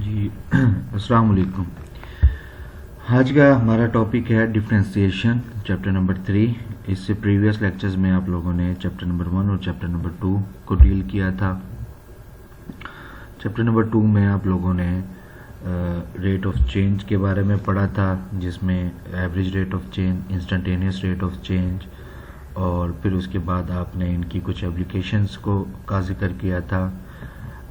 जी अस्सलाम वालेकुम। आज का हमारा टॉपिक है डिफरेंशिएशन, चैप्टर नंबर 3। इससे प्रीवियस लेक्चर्स में आप लोगों ने चैप्टर नंबर 1 और चैप्टर नंबर 2 को डील किया था। चैप्टर नंबर 2 में आप लोगों ने रेट ऑफ चेंज के बारे में पढ़ा था, जिसमें average rate of change, instantaneous rate of change, और फिर उसके बाद आपने इनकी कुछ एप्लीकेशंस का जिक्र किया था।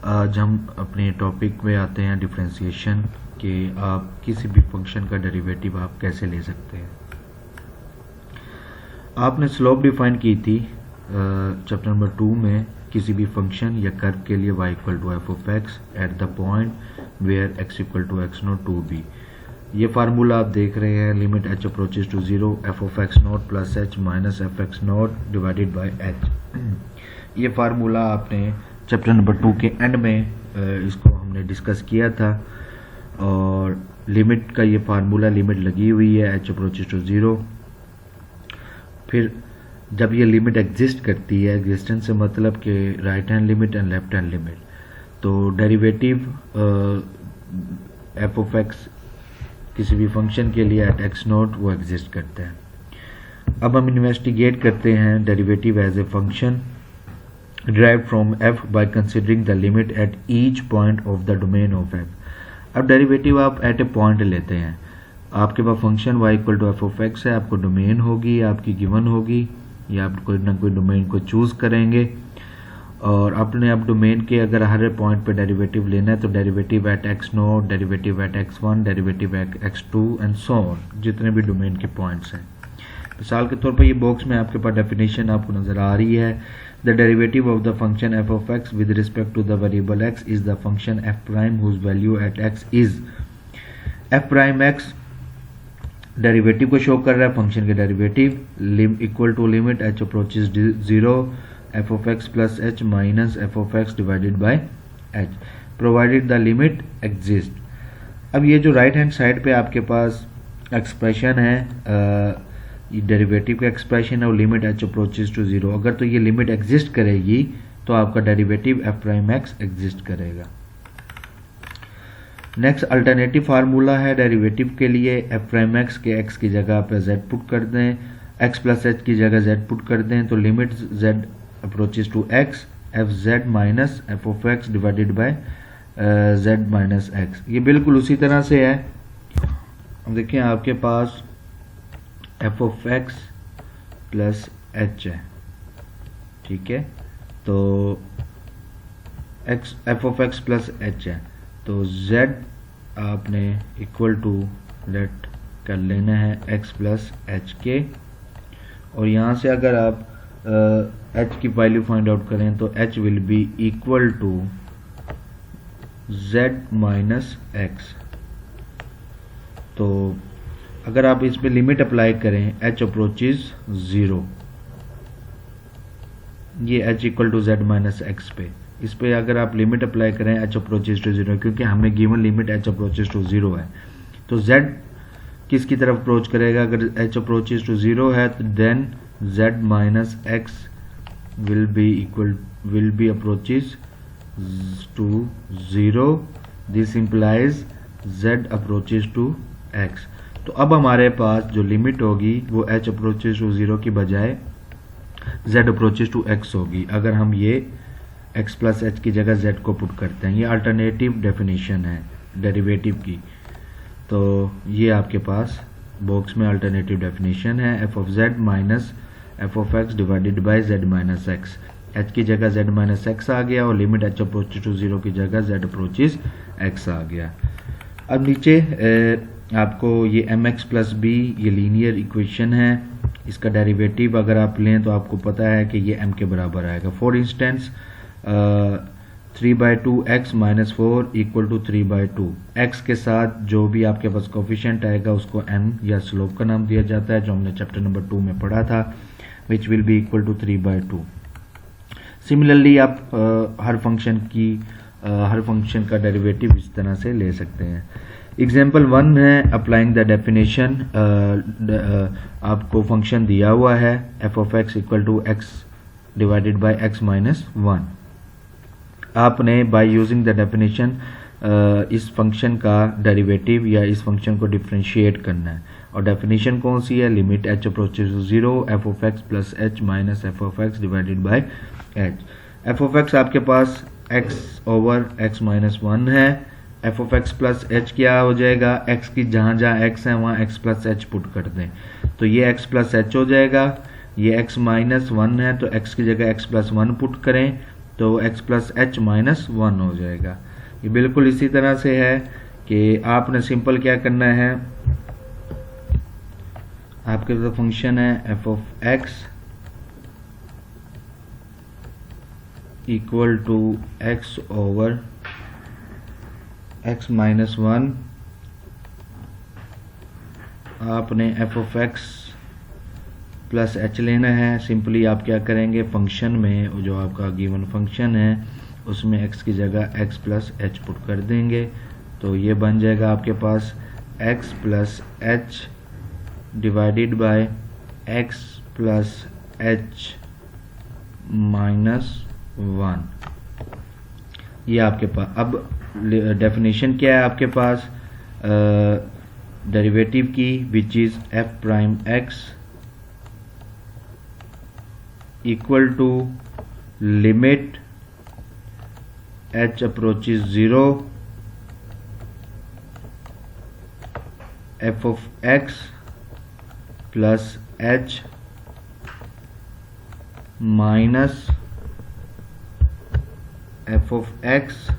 आज हम अपने टॉपिक में आते हैं डिफरेंशिएशन, कि आप किसी भी फंक्शन का डेरिवेटिव आप कैसे ले सकते हैं। आपने स्लोप डिफाइन की थी चैप्टर नंबर 2 में, किसी भी फंक्शन या कर्व के लिए y equal to f of x at the point where x equal to x naught to be. ये फार्मूला आप देख रहे हैं, limit h approaches to 0 f of x naught plus h minus f x naught divided by h. ये फार्मूला आपने chapter number 2 के and में इसको हमने डिस्कस किया था, और लिमिट का ये फार्मूला, लिमिट लगी हुई है h अप्रोचेज टू 0। फिर जब ये लिमिट एग्जिस्ट करती है, एग्जिस्टेंस से मतलब कि right hand limit and left hand limit, तो डेरिवेटिव एफ ऑफ एक्स किसी भी फंक्शन के लिए एट एक्स नोट वो एग्जिस्ट करता है। अब हम इन्वेस्टिगेट करते हैं derivative as a function derived from f by considering the limit at each point of the domain of f। अब डेरिवेटिव आप एट ए पॉइंट लेते हैं, आपके पास function y equal to f of x है, आपको डोमेन होगी, आपकी गिवन होगी, या आप कोई ना कोई डोमेन को चूज करेंगे, और अपने आप डोमेन के अगर हर पॉइंट पे डेरिवेटिव लेना है तो derivative at x naught, derivative at x one, derivative at x two and so on, जितने भी डोमेन के पॉइंट्स हैं। मिसाल के तौर पर ये बॉक्स में आपके पास डेफिनेशन आपको नजर आ रही है। The derivative of the function f of x with respect to the variable x is the function f prime whose value at x is f prime x। Derivative को शो कर रहा है, फंक्शन के derivative equal to limit h approaches 0 f of x plus h minus f of x divided by h provided the limit exist. अब ये जो right hand side पे आपके पास एक्सप्रेशन है, डेरिवेटिव का एक्सप्रेशन है, और लिमिट h अप्रोचेज टू 0, अगर तो ये लिमिट एग्जिस्ट करेगी तो आपका derivative f prime x exist करेगा। नेक्स्ट अल्टरनेटिव फार्मूला है डेरिवेटिव के लिए, f प्राइम x के x की जगह पे z पुट कर दें, x प्लस h की जगह z पुट कर दें, तो limit z approaches to x f z minus f of x divided by z minus x। ये बिल्कुल उसी तरह से है। देखिए आपके पास f of x plus h है, ठीक है, तो x f of x plus h है, तो जेड आपने इक्वल टू लेट कर लेना है एक्स प्लस एच के, और यहाँ से अगर आप एच की वैल्यू फाइंड आउट करें तो h will be equal to z minus x. तो अगर आप इस पे लिमिट अप्लाई करें h अप्रोचेज 0, ये h equal to z minus x पे, इस पे अगर आप लिमिट अप्लाई करें h अप्रोचेज टू 0, क्योंकि हमें given limit h approaches to 0 है, तो z किसकी तरफ अप्रोच करेगा? अगर h अप्रोचेज टू 0 है तो then z minus x will be approaches to 0, this implies z approaches to x। तो अब हमारे पास जो लिमिट होगी वो h अप्रोचेज टू 0 की बजाय z अप्रोचेज टू x होगी, अगर हम ये x प्लस h की जगह z को पुट करते हैं। ये अल्टरनेटिव डेफिनेशन है डेरिवेटिव की, तो ये आपके पास बॉक्स में अल्टरनेटिव डेफिनेशन है, f of z minus f of x divided by z minus x। h की जगह z माइनस x आ गया, और लिमिट h अप्रोचेज टू 0 की जगह z अप्रोचेज x आ गया। अब नीचे आपको ये mx प्लस बी, ये लीनियर इक्वेशन है, इसका डेरिवेटिव अगर आप लें तो आपको पता है कि ये m के बराबर आएगा। For instance 3/2 x minus 4 equal to 3/2, x के साथ जो भी आपके पास कोफिशिएंट आएगा उसको m या स्लोप का नाम दिया जाता है, जो हमने चैप्टर नंबर 2 में पढ़ा था, which will be equal to 3/2। Similarly आप हर फंक्शन का डेरिवेटिव इस तरह से ले सकते हैं। एग्जाम्पल 1 है अप्लाइंग द डेफिनेशन। आपको फंक्शन दिया हुआ है f of x equal to x divided by x minus 1। आपने बाय यूजिंग द डेफिनेशन इस फंक्शन का डेरिवेटिव या इस फंक्शन को डिफ्रेंशिएट करना है। और डेफिनेशन कौन सी है? Limit h approaches to 0 f of x plus h minus f of x divided by h. F of x आपके पास x ओवर x माइनस 1 है। F of x plus h क्या हो जाएगा? x की जहाँ जहाँ x है वहाँ x प्लस एच पुट कर दें तो ये x प्लस एच हो जाएगा। ये x माइनस 1 है तो x की जगह x प्लस 1 पुट करें तो x प्लस एच माइनस 1 हो जाएगा। ये बिल्कुल इसी तरह से है कि आपने सिंपल क्या करना है, आपके पास फंक्शन है f of x equal to x over x minus 1। आपने f of x plus h लेना है। सिंपली आप क्या करेंगे, फंक्शन में जो आपका गिवन फंक्शन है उसमें x की जगह x प्लस एच पुट कर देंगे तो ये बन जाएगा आपके पास x plus H divided by x plus h minus 1। ये आपके पास अब डेफिनेशन क्या है आपके पास डेरिवेटिव की, which is f prime x equal to limit h approaches 0 f of x plus h minus f of x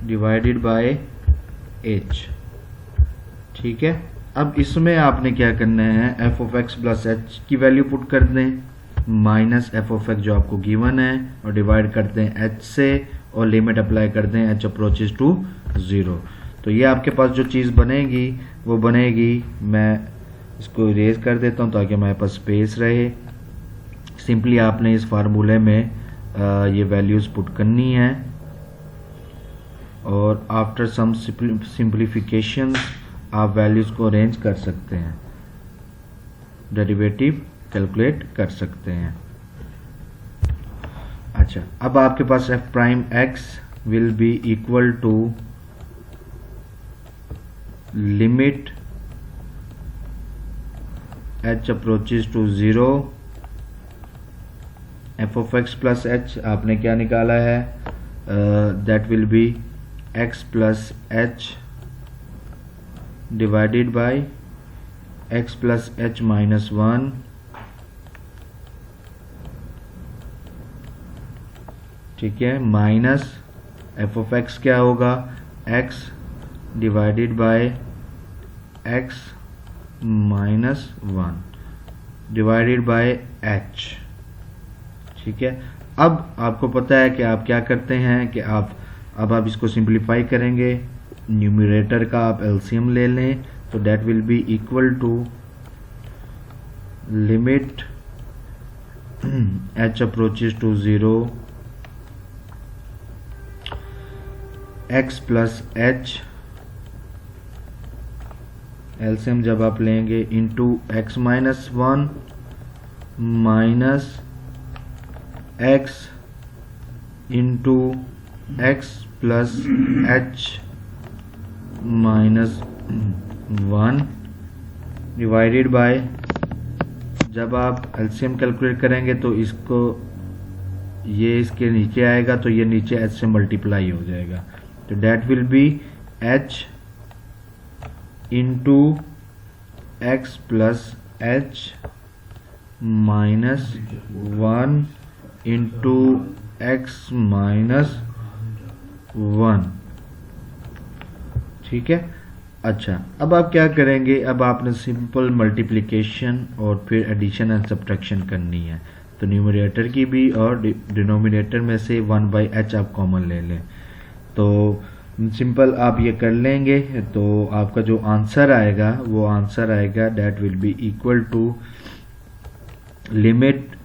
divided by h। ठीक है, अब इसमें आपने क्या करना है, f of x plus h की वैल्यू पुट कर दें माइनस एफ ऑफ एक्स जो आपको गिवन है और डिवाइड करते हैं h से और लिमिट अप्लाई करते हैं h अप्रोचेस टू 0। तो ये आपके पास जो चीज़ बनेगी वो बनेगी, मैं इसको इरेज कर देता हूँ ताकि हमारे पास स्पेस रहे। सिंपली आपने इस फार्मूले में ये वैल्यूज़ पुट करनी है और आफ्टर सम सिंप्लीफिकेशन आप वैल्यूज़ को अरेंज कर सकते हैं, डेरिवेटिव कैलकुलेट कर सकते हैं। अच्छा, अब आपके पास f prime x will be equal to limit h approaches to 0 f of x plus h आपने क्या निकाला है, that will be x plus h divided by x plus h minus 1 ठीक है, माइनस एफ ऑफ एक्स क्या होगा, x divided by x minus 1 divided by h। ठीक है, अब आपको पता है कि आप क्या करते हैं कि अब आप इसको सिंप्लीफाई करेंगे, न्यूमरेटर का आप एलसीएम ले लें तो that will be equal to limit h approaches to 0 x plus h, LCM जब आप लेंगे into x minus 1 minus x into x plus h minus 1 divided by, जब आप एलसीएम कैलकुलेट करेंगे तो इसको ये इसके नीचे आएगा तो ये नीचे h से मल्टीप्लाई हो जाएगा तो that will B h into x plus h minus 1 into x minus 1। ठीक है, अच्छा अब आप क्या करेंगे, अब आपने सिंपल मल्टीप्लिकेशन और फिर एडिशन एंड सब्ट्रैक्शन करनी है तो न्यूमरेटर की भी और डिनोमिनेटर में से 1/h आप कॉमन ले लें तो सिंपल आप ये कर लेंगे तो आपका जो आंसर आएगा वो आंसर आएगा that will be equal to limit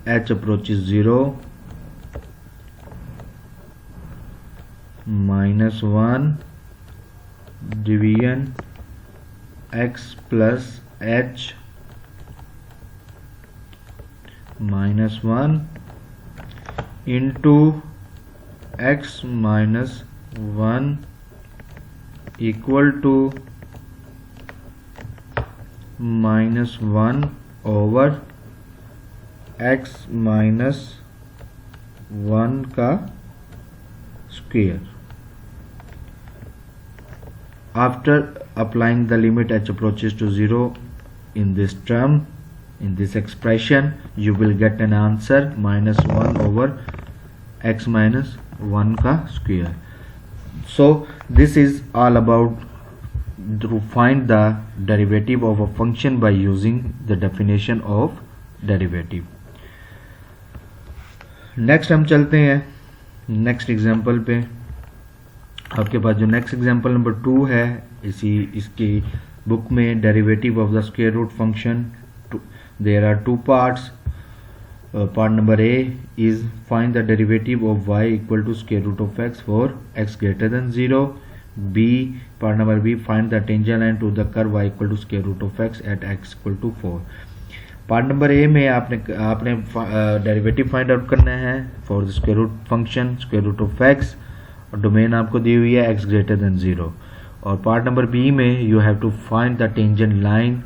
h approaches 0 minus 1 division x plus h minus 1 into x minus 1 equal to -1 over x minus 1 का square after applying the limit h approaches to 0 in this term, in this expression, you will get an answer -1 over x minus 1 का square. So this is all about to find the derivative of a function by using the definition of derivative. Next हम चलते हैं next example पे। आपके पास जो next example number 2 है, इसकी बुक में derivative of the square root function, there are 2 parts. Part number A is find the derivative of y equal to square root of x for x greater than 0। B part number B find the tangent line to the curve y equal to square root of x at x equal to 4। Part number A में आपने derivative find out करना है for the square root function square root of x, और domain आपको दी हुई है x greater than 0। और पार्ट नंबर बी में you have to find the tangent line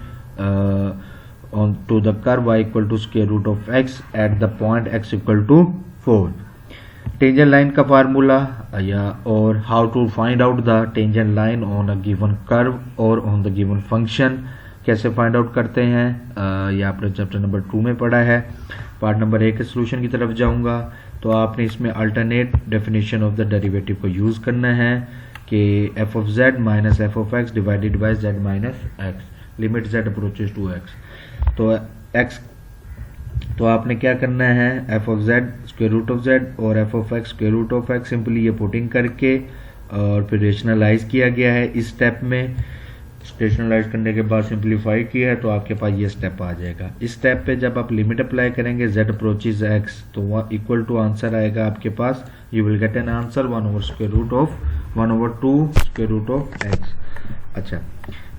on to the curve y equal to square root of x at the point x equal to 4। Tangent line का formula या और how to find out the tangent line on a given curve और on the given function कैसे find out करते हैं, ये आपने chapter number 2 में पढ़ा है। पार्ट नंबर ए के सोल्यूशन की तरफ जाऊंगा तो आपने इसमें alternate definition of the derivative को यूज करना है कि f of z minus f of x divided by z minus x, limit z approaches to x। तो x तो आपने क्या करना है, f of z square root of z और f of x square root of x simply ये putting करके और फिर रेशनलाइज किया गया है इस स्टेप में। रेशनलाइज करने के बाद सिंप्लीफाई किया है तो आपके पास ये स्टेप आ जाएगा। इस स्टेप पे जब आप लिमिट अप्लाई करेंगे z अप्रोचेस x तो इक्वल टू आंसर आएगा आपके पास, you will get an answer 1 over square root of 1 over 2 square root of x। अच्छा,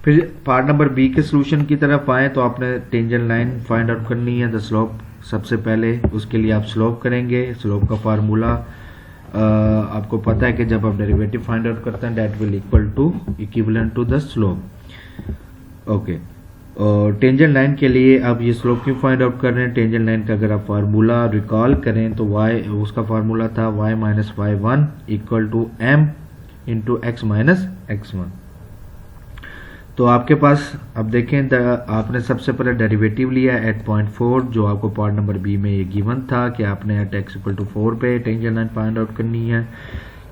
फिर पार्ट नंबर बी के सोल्यूशन की तरफ आए तो आपने टेंजेंट लाइन फाइंड आउट करनी है द स्लोप। सबसे पहले उसके लिए आप स्लोप करेंगे। स्लोप का फार्मूला आपको पता है कि जब आप डेरिवेटिव फाइंड आउट करते हैं that will equal to equivalent to the slope. Okay, और टेंजेंट लाइन के लिए आप ये स्लोप क्यों फाइंड आउट कर रहे हैं, टेंजेंट लाइन का अगर आप फार्मूला रिकॉल करें तो y उसका फार्मूला था y minus y1 equal to m into x minus x1। तो आपके पास अब देखें आपने सबसे पहले डेरिवेटिव लिया एट पॉइंट 4 जो आपको पार्ट नंबर बी में ये गिवन था कि आपने एट x इक्वल टू 4 पे टेंजेंट लाइन फाइंड आउट करनी है।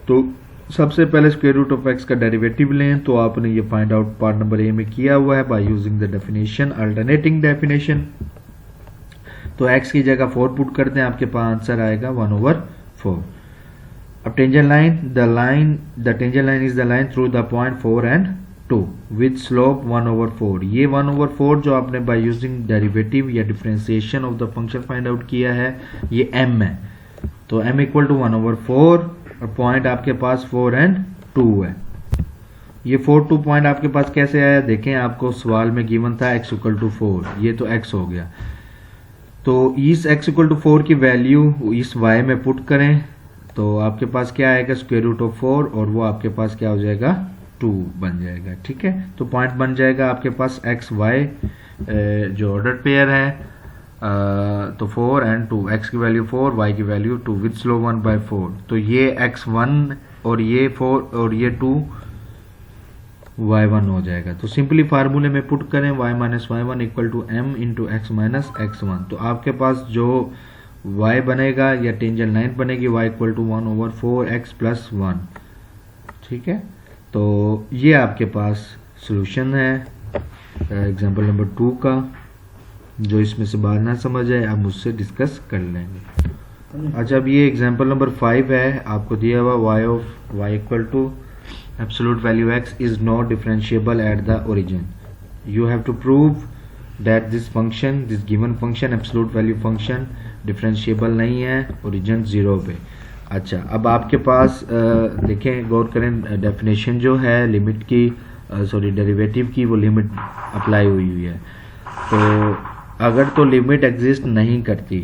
तो सबसे पहले स्क्वायर रूट ऑफ x का डेरिवेटिव लें, तो आपने ये find out part number A में किया हुआ है bye using the definition alternating definition. तो x की जगह 4 पुट करते हैं, आपके पास आंसर आएगा 1 ओवर 4। अब tangent line the tangent line is the line through the point 4 and 2 with slope 1 over 4। ये 1 ओवर 4 जो आपने बाय यूजिंग डेरिवेटिव या differentiation of the function find out किया है ये m है। तो m इक्वल टू 1 ओवर 4 और पॉइंट आपके पास 4 एंड 2 है। ये 4 2 पॉइंट आपके पास कैसे आया, देखें आपको सवाल में गिवन था x इक्वल टू 4, ये तो x हो गया। तो इस x इक्वल टू 4 की वैल्यू इस y में पुट करें तो आपके पास क्या आएगा स्क्वायर रूट ऑफ 4 और वो आपके पास क्या हो जाएगा 2 बन जाएगा। ठीक है, तो पॉइंट बन जाएगा आपके पास x y जो ऑर्डर पेयर है तो 4 एंड 2, x की वैल्यू 4 y की वैल्यू 2 विद स्लोप 1/4। तो ये x1 और ये 4 और ये 2 y1 हो जाएगा। तो सिंपली फार्मूले में पुट करें y minus y1 equal to m into x minus x1। तो आपके पास जो y बनेगा या टेंजेंट लाइन बनेगी y equal to 1 over 4x plus 1। ठीक है, तो ये आपके पास सोल्यूशन है एग्जाम्पल नंबर 2 का। जो इसमें से बात ना समझ आए आप मुझसे डिस्कस कर लेंगे। अच्छा, अब ये एग्जाम्पल नंबर 5 है, आपको दिया हुआ y of y equal to absolute value x is not differentiable at the origin. You have to prove that this function, this given function absolute value function differentiable नहीं है ओरिजिन 0 पे। अच्छा, अब आपके पास देखें गौर करें डेफिनेशन जो है लिमिट की डेरिवेटिव की वो लिमिट अप्लाई हुई है। तो अगर तो लिमिट एग्जिस्ट नहीं करती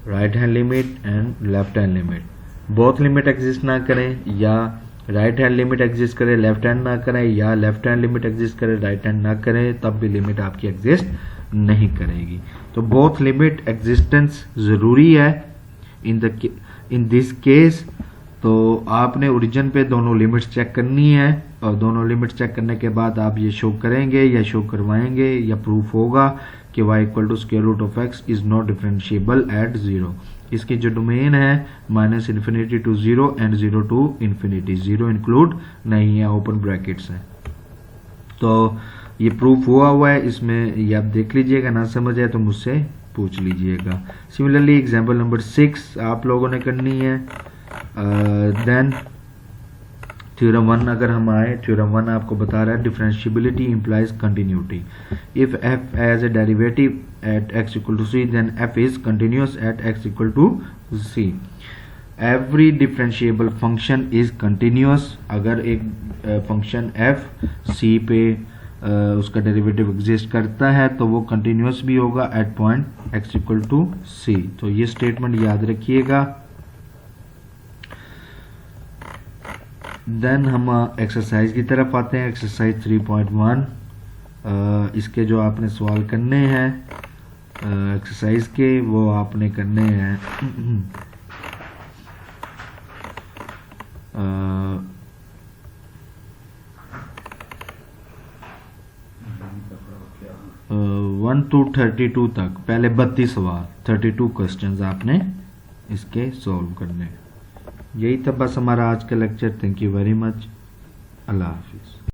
right hand limit and left hand limit, both limit exist ना करें, या राइट हैंड लिमिट एग्जिस्ट करे लेफ्ट हैंड ना करें, या लेफ्ट हैंड लिमिट एग्जिस्ट करे राइट हैंड ना करें, तब भी लिमिट आपकी एग्जिस्ट नहीं करेगी। तो बोथ लिमिट एग्जिस्टेंस ज़रूरी है इन दिस केस। तो आपने ओरिजिन पे दोनों लिमिट्स चेक करनी है, और दोनों लिमिट्स चेक करने के बाद आप ये शो करेंगे या शो करवाएंगे या प्रूफ होगा कि y equal to square root of x is not differentiable at 0। इसकी जो डोमेन है -∞ to 0 and 0 to infinity, 0 include नहीं है, ओपन ब्रैकेट्स है। तो ये प्रूफ हुआ है, इसमें ये आप देख लीजिएगा, ना समझ आए तो मुझसे पूछ लीजिएगा। सिमिलरली एग्जाम्पल नंबर 6 आप लोगों ने करनी है। देन थ्योरम 1 अगर हम आए, थ्योरम 1 आपको बता रहा है differentiability implies continuity. If f has a derivative at x equal to c then f is continuous at x equal to c। Every differentiable function is continuous. अगर एक फंक्शन f c पे उसका derivative exist करता है तो वो continuous भी होगा at point x equal to c। तो ये स्टेटमेंट याद रखिएगा। देन हम एक्सरसाइज की तरफ आते हैं। एक्सरसाइज 3.1 इसके जो आपने सवाल करने हैं एक्सरसाइज के, वो आपने करने हैं 1 to 32 तक, पहले 32 सवाल 32 क्वेश्चंस आपने इसके सॉल्व करने। यही था बस हमारा आज का lecture. Thank you very much. Allah हाफिज़।